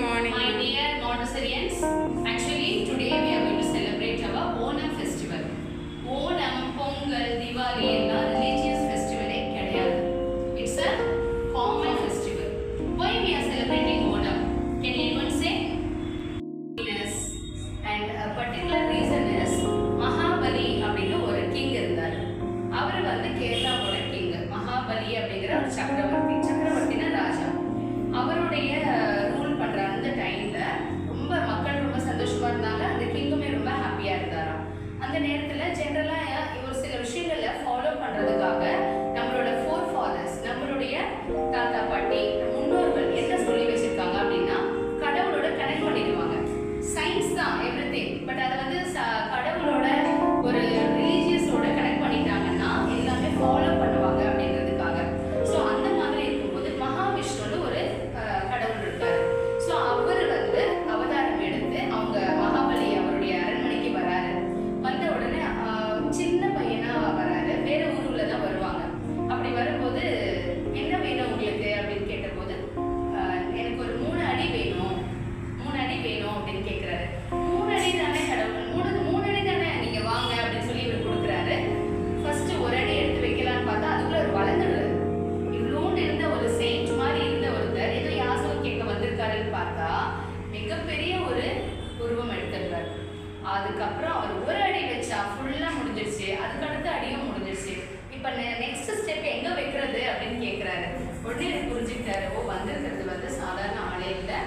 morning. My dear Montessorians, actually today we are going to celebrate our Onam festival. Onam, Pongal, Diwali எல்லாம் religious festival கிடையாது. It's a common festival. Why we are celebrating Onam? Can anyone say? Yes. And a particular reason is Mahabali அப்படிங்கிற ஒரு king இருந்தார். அவர் வந்து கேரளாவோட king. Mahabali அப்படிங்கிற ஒரு சக்கரவர்த்தினா ராஜா. அவருடைய rule பண்ற அந்த டைம்ல ரொம்ப மக்கள் ரொம்ப சந்தோஷமா இருந்தாங்க. அந்த கிங்குமே ரொம்ப ஹாப்பியா இருந்தாராம். அந்த நேரத்துல ஜெனரலா ஒரு சில விஷயங்களை ஃபாலோ பண்றதுக்காக நம்மளோட ஃபோர் ஃபாதர்ஸ், நம்மளுடைய தாத்தா பாட்டி முன்னோர்கள் என்ன சொல்லி வச்சிருக்காங்க அப்படின்னா, கடவுளோட கனெக்ட் பண்ணிடுவாங்க. சயின்ஸ் தான் எவ்ரிதிங், பட் அதை வந்து கடவுளோட ஒரு ரிலீஜியஸோட கனெக்ட் பண்ணிட்டாங்கன்னா எல்லாமே ஃபாலோ பண்ணுவாங்க அப்படிங்கிறதுக்காக. ஸோ அந்த மாதிரி இருக்கும்போது மகாவிஷ்ணுன்னு ஒரு கடவுள் இருக்காரு. ஸோ அவர் வந்து அவதாரம் எடுத்து அவங்க மகாபலி அவருடைய அரண்மனைக்கு வராரு. வந்த உடனே சின்ன பையனா வராரு, வேற ஊருல தான் வருவாங்க. அப்படி வரும்போது என்ன வேணும் உங்களுக்கு அப்படின்னு கேட்டபோது, எனக்கு ஒரு 3 அடி வேணும், 3 அடி வேணும் அப்படின்னு கேட்கிறாரு. 3 அடி தானே கடவுள், 3 அடி தானே, நீங்க வாங்க அப்படின்னு சொல்லி இவர் கொடுக்குறாரு. ஃபர்ஸ்ட் ஒரு அடி எடுத்து வைக்கலான்னு பார்த்தா அதுக்குள்ள ஒரு வளர்ந்துடுறாரு. இவ்வளோண்டு இருந்த ஒரு செயின்ட் மாதிரி இருந்த ஒருத்தர் ஏதோ யாசகம் கேட்க வந்திருக்காருன்னு பார்த்தா மிகப்பெரிய ஒரு உருவம் எடுத்துடுறாரு. அதுக்கப்புறம் அவர் ஒரு அடி வச்சா ஃபுல்லா முடிஞ்சிருச்சு, அதுக்கு அடுத்த அடியும் முடிஞ்சிருச்சு. இப்ப நெக்ஸ்ட் ஸ்டெப் எங்க வைக்கிறது அப்படின்னு கேட்கிறாரு. உடனே புரிஞ்சுக்கிட்டாரு, ஓ வந்திருக்கிறது வந்து சாதாரண ஆளே இல்லை,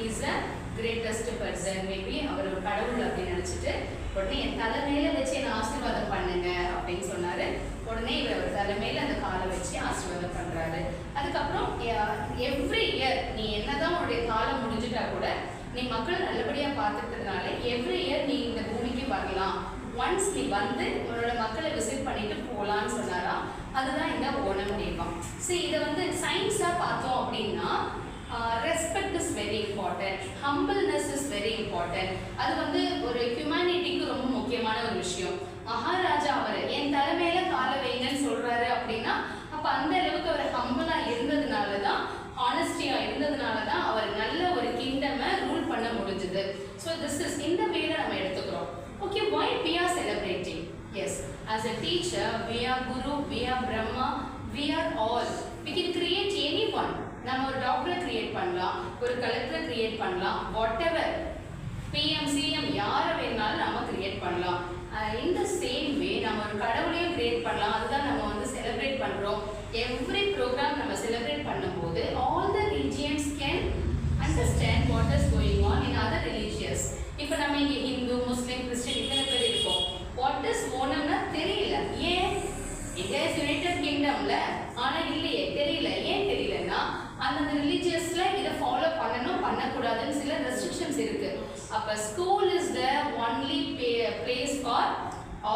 is a greatest person, maybe அவர் ஒரு கடவுள் அப்படின்னு நினைச்சிட்டு உடனே என் தலைமையில வச்சு என்ன ஆசீர்வாதம் பண்ணுங்க அப்படின்னு சொன்னாரு. உடனே இவர் அவர் தலைமையில அந்த காலை வச்சு ஆசீர்வாதம் பண்றாரு. அதுக்கப்புறம் எவ்ரி இயர் நீ என்னதான் உன்னுடைய காலம் முடிஞ்சுட்டா கூட நீ மக்கள் நல்லபடியா பார்த்துட்டதுனால எவ்ரி இயர் நீ இந்த பூமிக்கு வரலாம், ஒன்ஸ் நீ வந்து உன்னோட மக்களை விசிட் பண்ணிட்டு போகலான்னு சொன்னாராம். அதுதான் இந்த ஓணம் தீபம். சரி, இதை வந்து சயின்ஸா பார்த்தோம் அப்படின்னா respect is very important, humbleness is very important. அது வந்து ஒரு ஹியூமனிட்டிக்கு ரொம்ப முக்கியமான ஒரு விஷயம். மகாராஜா அவர் என் தலைமையில கால வைங்கன்னு சொல்றாரு அப்படின்னா அப்ப அந்த அளவுக்கு அவர் ஹம்பிளா இருந்ததுனால தான், ஆனஸ்டியா இருந்ததுனால தான் அவர் நல்ல ஒரு கிங்டமை ரூல் பண்ண முடிஞ்சது. ஸோ திஸ் இஸ் இந்த வேல நம்ம எடுத்துக்கிறோம். Okay, why we are celebrating? Yes, as a teacher, we are Guru, we are Brahma, we are all. We can create anyone. நம்ம ஒரு டாக்டரை கிரியேட் பண்ணலாம், ஒரு கலெக்டரை கிரியேட் பண்ணலாம், வாட் எவர், பிஎம் சிஎம் யாரை வேணாலும் நம்ம கிரியேட் பண்ணலாம். இந்த சேம் வே நம்ம ஒரு கடவுளையும் கிரியேட் பண்ணலாம். அதுதான் நம்ம வந்து செலிப்ரேட் பண்றோம். எவ்ரி ப்ரோக்ராம் நம்ம செலிப்ரேட் பண்ணும்போது all the religions can understand what is going on in other religious. இப்போ நம்ம இங்கே ஹிந்து, முஸ்லீம், கிறிஸ்டின் இத்தனை பேர் இருக்கோம். வாட் இஸ் ஓணம்னா தெரியல. ஏன்? இங்க யுனைடெட் கிங்டம்ல, ஆனா இல்லையே, தெரியல. ஏன் தெரியலன்னா அந்தந்த ரிலிஜியஸ்ல இதை ஃபாலோ பண்ணணும் பண்ணக்கூடாதுன்னு சில ரெஸ்ட்ரிக்ஷன்ஸ் இருக்கு. அப்ப school is the only place for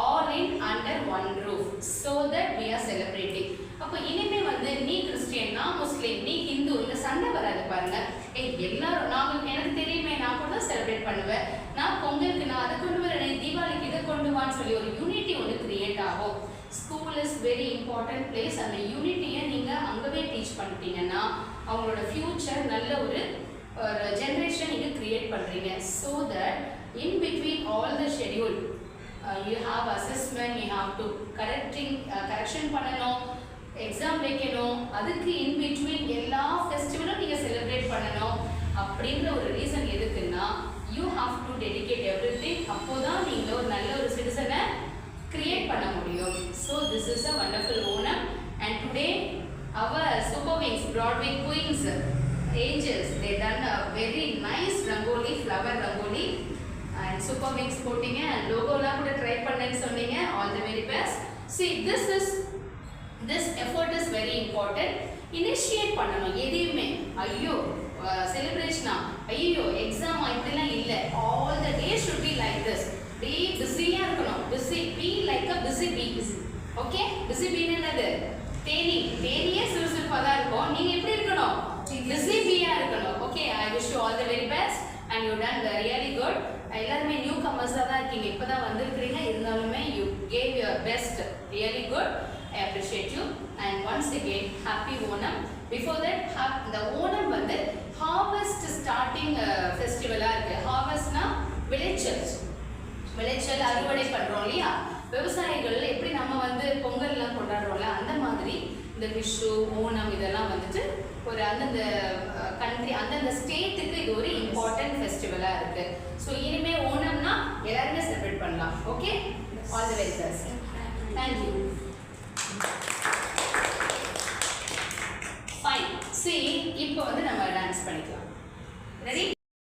all in under one roof, so that we are celebrating. அப்ப இனிமே வந்து நீ கிறிஸ்டியன், நான் முஸ்லீம், நீ ஹிந்து, இந்த சண்டை வராது பாருங்க. எல்லாரும் எனக்கு தெரியுமே, நான் கூட தான் செலிப்ரேட் பண்ணுவேன், நான் பொங்கலுக்கு நான் அதை கொண்டு வரேன், தீபாவளிக்கு இதை கொண்டு வான்னு சொல்லி ஒரு யூனிட்டி ஒன்று கிரியேட் ஆகும். School is very important place. அந்த யூனிட்டியை நீங்க அங்கவே டீச் பண்ணிட்டீங்கன்னா அவங்களோட ஃபியூச்சர் நல்ல ஒரு ஜெனரேஷன் நீங்க கிரியேட் பண்றீங்க. So that in between all the schedule you have assessment, you have to correction பண்ணணும், எக்ஸாம் வைக்கணும், அதுக்கு இன் பிட்வீன் எல்லா ஃபெஸ்டிவலும் நீங்க செலிப்ரேட் பண்ணணும். அப்படின்ற ஒரு ரீசன் எதுக்குன்னா you have to dedicate everything. அப்போதான் நீங்க ஒரு நல்ல ஒரு சிட்டிசனை கிரியேட் பண்ண முடியும். So this is a wonderful Onam, and today our super wings, Broadway queens, angels, they done a very nice rangoli, flower rangoli, and super wings போட்டீங்க, and logo la கூட try பண்ணேன்னு சொன்னீங்க. All the very best. See, this effort is very important. Initiate பண்ணணும் எதையுமே. ஐயோ செலிப்ரேஷனா, ஐயோ exam இப்படிலாம் இல்லை. All the day should be like this. Be busy-ஆ இருக்கணும். Busy, be like a busy bee. Okay, busy bee என்னது? தேனியே சுறுசுறுப்பா தான் இருக்கும். நீங்க எப்படி இருக்கணும்? Busy bee-ஆ இருக்கணும். Okay, I wish you all the very best and you done really good. எல்லாருமே நியூ கமர்ஸாக தான் இருக்கீங்க, இப்போதான் வந்திருக்கிறீங்க, இருந்தாலுமே you gave your best, really good. I appreciate you, and once again happy Onam. Before that, the Onam வந்து harvest starting ஃபெஸ்டிவலாக இருக்குது. ஹார்வெஸ்ட்னா விளைச்சல் அறுவடை பண்ணுறோம் இல்லையா? விவசாயிகள் எப்படி நம்ம வந்து பொங்கல்லாம் கொண்டாடுறோம்ல, அந்த மாதிரி இந்த விஷு, ஓணம் இதெல்லாம் வந்துட்டு ஒரு அந்தந்த கண்ட்ரி, அந்தந்த ஸ்டேட்டுக்கு இது ஒரு இம்பார்ட்டன்ட் ஃபெஸ்டிவலாக இருக்குது. ஸோ இனிமேல் ஓணம்னா எல்லாருமே செலிப்ரேட் பண்ணலாம். Okay, all the very best. Thank you. Fine. C, இப்போ வந்து நம்ம டான்ஸ் பண்ணிக்கலாம். ரெடி?